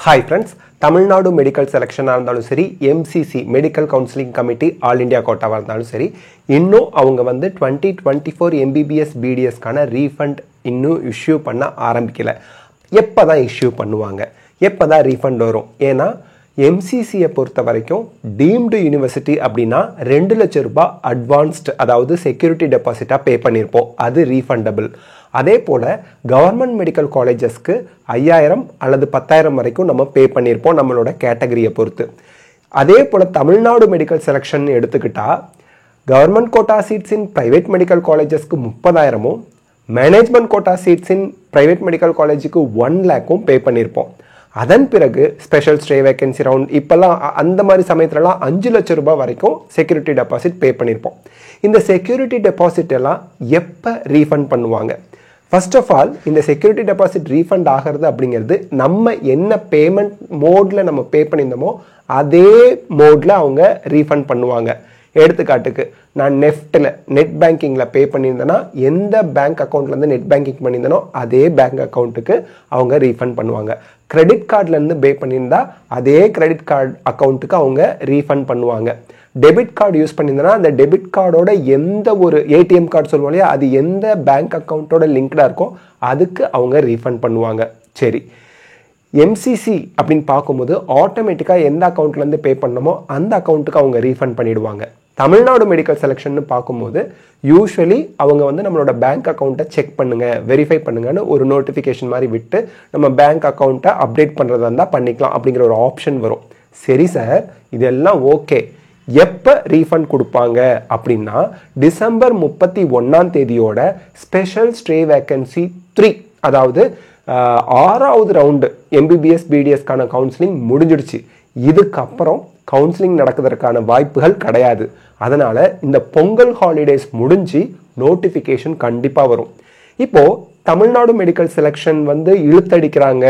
Hi friends, Tamil Nadu Medical Selection இருந்தாலும் சரி MCC Medical Counseling Committee All India கோட்டாவா இருந்தாலும் சரி இன்னும் அவங்க வந்து 2024 MBBS BDS கான ரீஃபண்ட் இன்னும் இஷ்யூ பண்ண ஆரம்பிக்கல. எப்பதான் இஷ்யூ பண்ணுவாங்க? எப்பதான் ரீஃபண்ட் வரும்? ஏனா MCC பொறுத்த வரைக்கும் டீம்டு யுனிவர்சிட்டி அப்படினா 2 லட்சம் ரூபாய் அட்வான்ஸ்ட் அதாவது செக்யூரிட்டி டெபாசிட்டா பே பண்ணிருப்போம். அது ரீஃபண்டபிள். அதே போல கவர்மெண்ட் மெடிக்கல் காலேஜஸ்க்கு 5000 அல்லது 10000 வரைக்கும் நம்ம பே பண்ணிருப்போம் நம்மளோட கேட்டகரியை பொறுத்து. அதே போல தமிழ்நாடு மெடிக்கல் செலக்ஷன் எடுத்துக்கிட்டா government quota seats in private medical காலேஜஸ்க்கு 30000 management quota seats in private medical காலேஜுக்கு 1 lakh பே பண்ணிருப்போம். அதன் பிறகு ஸ்பெஷல் ஸ்டே வேகன்சி ரவுண்ட் இப்பெல்லாம் அந்த மாதிரி சமயத்துலலாம் 5 லட்சம் ரூபாய் வரைக்கும் செக்யூரிட்டி டெபாசிட் பே பண்ணிருப்போம். இந்த செக்யூரிட்டி டெபாசிட் எல்லாம் எப்ப ரீஃபண்ட் பண்ணுவாங்க? First of all, இந்த செக்யூரிட்டி டெபாசிட் ரீஃபண்ட் ஆகிறது அப்படிங்கிறது நம்ம என்ன பேமெண்ட் மோட்ல நம்ம பே பண்ணியிருந்தோமோ அதே மோட்ல அவங்க ரீஃபண்ட் பண்ணுவாங்க. எடுத்துக்காட்டுக்கு நான் நெட் பேங்கிங்ல பே பண்ணியிருந்தேன்னா எந்த பேங்க் அக்கௌண்ட்ல இருந்து நெட் பேங்கிங் பண்ணியிருந்தனோ அதே பேங்க் அக்கௌண்ட்டுக்கு அவங்க ரீஃபண்ட் பண்ணுவாங்க. கிரெடிட் கார்டுல இருந்து பே பண்ணியிருந்தா அதே கிரெடிட் கார்டு அக்கௌண்ட்டுக்கு அவங்க ரீஃபண்ட் பண்ணுவாங்க. டெபிட் கார்டு யூஸ் பண்ணியிருந்தனா அந்த டெபிட் கார்டோட எந்த ஒரு ஏடிஎம் கார்டு சொல்லுவோம் இல்லையா அது எந்த பேங்க் அக்கௌண்ட்டோட லிங்க்டா இருக்கோ அதுக்கு அவங்க ரீஃபண்ட் பண்ணுவாங்க. சரி, எம்சிசி அப்படின்னு பார்க்கும்போது ஆட்டோமேட்டிக்காக எந்த அக்கௌண்ட்லேருந்து பே பண்ணணுமோ அந்த அக்கௌண்ட்டுக்கு அவங்க ரீஃபண்ட் பண்ணிடுவாங்க. தமிழ்நாடு மெடிக்கல் செலெக்ஷன் பார்க்கும்போது யூஸ்வலி அவங்க வந்து நம்மளோட பேங்க் அக்கௌண்ட்டை செக் பண்ணுங்க வெரிஃபை பண்ணுங்கன்னு ஒரு நோட்டிஃபிகேஷன் மாதிரி விட்டு நம்ம பேங்க் அக்கௌண்ட்டை அப்டேட் பண்ணுறதா இருந்தால் பண்ணிக்கலாம் அப்படிங்கிற ஒரு ஆப்ஷன் வரும். சரி சார், இதெல்லாம் ஓகே. எப்போ ரீஃபண்ட் கொடுப்பாங்க அப்படின்னா டிசம்பர் 31 ஸ்பெஷல் ஸ்டே வேகன்சி 3 அதாவது 6வது ரவுண்டு MBBS BDSக்கான கவுன்சிலிங் முடிஞ்சிடுச்சு. இதுக்கப்புறம் கவுன்சிலிங் நடக்கிறதுக்கான வாய்ப்புகள் கிடையாது. அதனால இந்த பொங்கல் ஹாலிடேஸ் முடிஞ்சு நோட்டிஃபிகேஷன் கண்டிப்பாக வரும். இப்போ தமிழ்நாடு மெடிக்கல் செலெக்ஷன் வந்து இழுத்தடிக்கிறாங்க,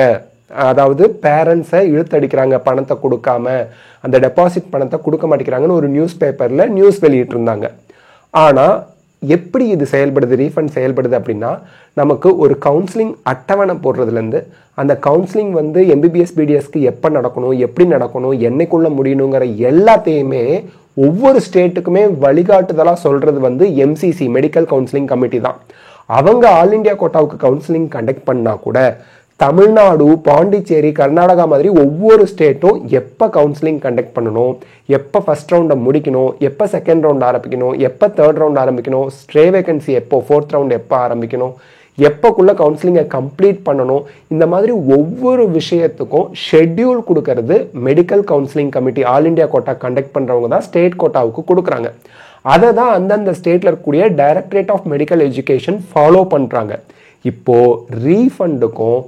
அதாவது பேரண்ட்ஸை இழுத்தடிக்கிறாங்க, பணத்தை கொடுக்காம அந்த டெபாசிட் பணத்தை கொடுக்க மாட்டேங்கிறாங்கன்னு ஒரு நியூஸ் பேப்பரில் நியூஸ் வெளியிட்டு இருந்தாங்க. ஆனால் எப்படி இது செயல்படுது, ரீஃபண்ட் செயல்படுது அப்படின்னா நமக்கு ஒரு கவுன்சிலிங் அட்டவணை போடுறதுலேருந்து அந்த கவுன்சிலிங் வந்து MBBS BDSக்கு எப்போ நடக்கணும், எப்படி நடக்கணும், என்னைக்குள்ள முடியணுங்கிற எல்லாத்தையுமே ஒவ்வொரு ஸ்டேட்டுக்குமே வழிகாட்டுதலாக சொல்கிறது வந்து MCC மெடிக்கல் கவுன்சிலிங் கமிட்டி தான். அவங்க ஆல் இண்டியா கோட்டாவுக்கு கவுன்சிலிங் கண்டக்ட் பண்ணால் கூட தமிழ்நாடு, பாண்டிச்சேரி, கர்நாடகா மாதிரி ஒவ்வொரு ஸ்டேட்டும் எப்போ கவுன்சிலிங் கண்டக்ட் பண்ணணும், எப்போ ஃபர்ஸ்ட் ரவுண்டை முடிக்கணும், எப்போ செகண்ட் ரவுண்ட் ஆரம்பிக்கணும், எப்போ தேர்ட் ரவுண்ட் ஆரம்பிக்கணும், ஸ்டே வேகன்சி எப்போ, ஃபோர்த் ரவுண்ட் எப்போ ஆரம்பிக்கணும், எப்போக்குள்ள கவுன்சிலிங்கை கம்ப்ளீட் பண்ணணும், இந்த மாதிரி ஒவ்வொரு விஷயத்துக்கும் ஷெட்யூல் கொடுக்கறது medical counselling committee all India quota conduct பண்ணுறவங்க தான் ஸ்டேட் கோட்டாவுக்கு கொடுக்குறாங்க. அதை தான் அந்தந்த ஸ்டேட்டில் இருக்கக்கூடிய directorate of medical education follow பண்ணுறாங்க. இப்போது ரீஃபண்டுக்கும்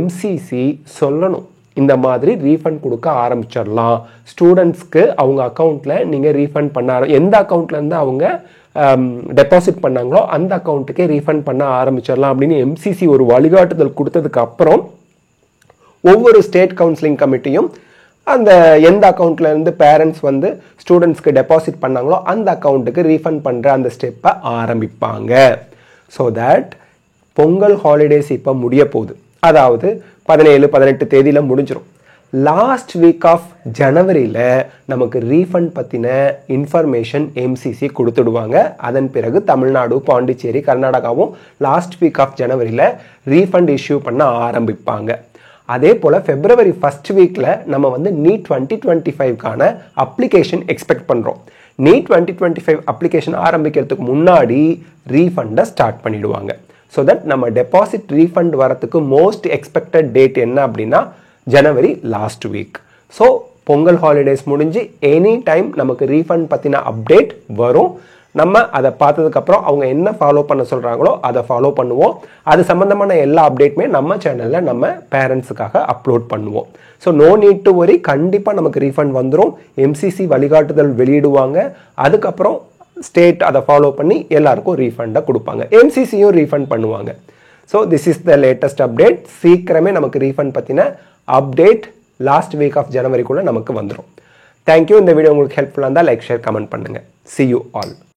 MCC சொல்லணும், இந்த மாதிரி ரீஃபண்ட் கொடுக்க ஆரம்பிச்சிடலாம். ஸ்டூடெண்ட்ஸ்க்கு அவங்க அக்கௌண்ட்டில் நீங்கள் ரீஃபண்ட் பண்ண எந்த அக்கௌண்ட்லேருந்து அவங்க டெபாசிட் பண்ணாங்களோ அந்த அக்கௌண்ட்டுக்கே ரீஃபண்ட் பண்ண ஆரம்பிச்சிடலாம் அப்படின்னு MCC ஒரு வழிகாட்டுதல் கொடுத்ததுக்கு அப்புறம் ஒவ்வொரு ஸ்டேட் கவுன்சிலிங் கமிட்டியும் அந்த எந்த அக்கௌண்ட்லேருந்து பேரண்ட்ஸ் வந்து ஸ்டூடெண்ட்ஸ்க்கு டெபாசிட் பண்ணாங்களோ அந்த அக்கௌண்ட்டுக்கு ரீஃபண்ட் பண்ணுற அந்த ஸ்டெப்பை ஆரம்பிப்பாங்க. ஸோ தட் பொங்கல் ஹாலிடேஸ் இப்போ முடிய போகுது, அதாவது 17-18 தேதியில் முடிஞ்சிடும். லாஸ்ட் வீக் ஆஃப் ஜனவரியில் நமக்கு ரீஃபண்ட் பற்றின இன்ஃபர்மேஷன் MCC கொடுத்துடுவாங்க. அதன் பிறகு தமிழ்நாடு, பாண்டிச்சேரி, கர்நாடகாவும் லாஸ்ட் வீக் ஆஃப் ஜனவரியில் ரீஃபண்ட் இஷ்யூ பண்ண ஆரம்பிப்பாங்க. அதே போல் February 1st வீக்கில் நம்ம வந்து NEET 2025க்கான அப்ளிகேஷன் எக்ஸ்பெக்ட் பண்ணுறோம். NEET 2025 அப்ளிகேஷன் ஆரம்பிக்கிறதுக்கு முன்னாடி ரீஃபண்டை ஸ்டார்ட் பண்ணிடுவாங்க. ஸோ தட் நம்ம டெபாசிட் ரீஃபண்ட் வரத்துக்கு மோஸ்ட் எக்ஸ்பெக்டட் டேட் என்ன அப்படின்னா ஜனவரி last week. So Pongal holidays முடிஞ்சு எனி டைம் நமக்கு ரீஃபண்ட் பற்றின அப்டேட் வரும். நம்ம அதை பார்த்ததுக்கப்புறம் அவங்க என்ன ஃபாலோ பண்ண சொல்கிறாங்களோ அதை ஃபாலோ பண்ணுவோம். அது சம்மந்தமான எல்லா அப்டேட்டுமே நம்ம சேனலில் நம்ம பேரண்ட்ஸுக்காக அப்லோட் பண்ணுவோம். So no need to worry, கண்டிப்பாக நமக்கு ரீஃபண்ட் வந்துடும். MCC வழிகாட்டுதல் வெளியிடுவாங்க. அதுக்கப்புறம் ஸ்டேட் அதை ஃபாலோ பண்ணி எல்லாருக்கும் ரீஃபண்டை கொடுப்பாங்க. MCCயும் ரீஃபண்ட் பண்ணுவாங்க. So this is the latest update. சீக்கிரமே நமக்கு ரீஃபண்ட் பற்றின அப்டேட் லாஸ்ட் வீக் ஆஃப் ஜனவரிக்குள்ளே நமக்கு வந்துடும். தேங்க்யூ. இந்த வீடியோ உங்களுக்கு ஹெல்ப்ஃபுல்லாக இருந்தால் லைக், ஷேர், கமெண்ட் பண்ணுங்கள். See you all.